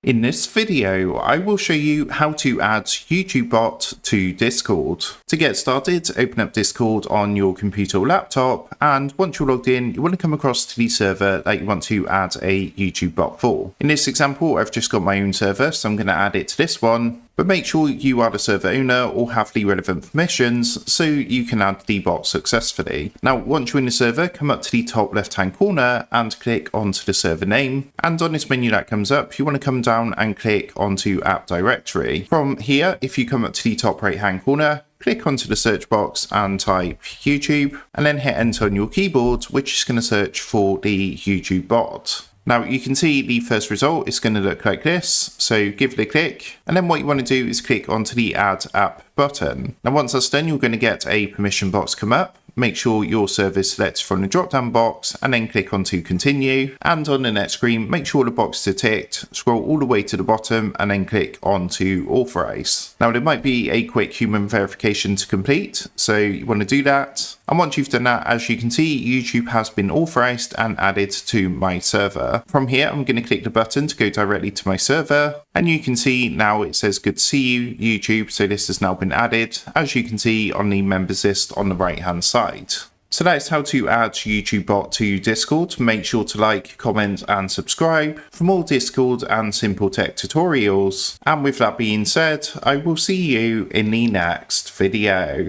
In this video, I will show you how to add YouTube bot to Discord. To get started, open up Discord on your computer or laptop, and once you're logged in, you want to come across to the server that you want to add a YouTube bot for. In this example, I've just got my own server, so I'm going to add it to this one. But make sure you are the server owner or have the relevant permissions so you can add the bot successfully. Now, once you're in the server, come up to the top left hand corner and click onto the server name. And on this menu that comes up, you want to come down and click onto app directory. From here, if you come up to the top right hand corner, click onto the search box and type YouTube, and then hit enter on your keyboard, which is going to search for the YouTube bot. Now you can see the first result is going to look like this, so give it a click, and then what you want to do is click onto the add app button. Now once that's done, you're going to get a permission box come up. Make sure your server is selected from the drop down box and then click onto continue, and on the next screen make sure the boxes are ticked, scroll all the way to the bottom and then click on to authorize. Now there might be a quick human verification to complete, so you want to do that. And once you've done that, as you can see, YouTube has been authorized and added to my server. From here, I'm going to click the button to go directly to my server. And you can see now it says good to see you, YouTube. So this has now been added, as you can see on the members list on the right hand side. So that's how to add YouTube bot to Discord. Make sure to like, comment and subscribe for more Discord and simple tech tutorials. And with that being said, I will see you in the next video.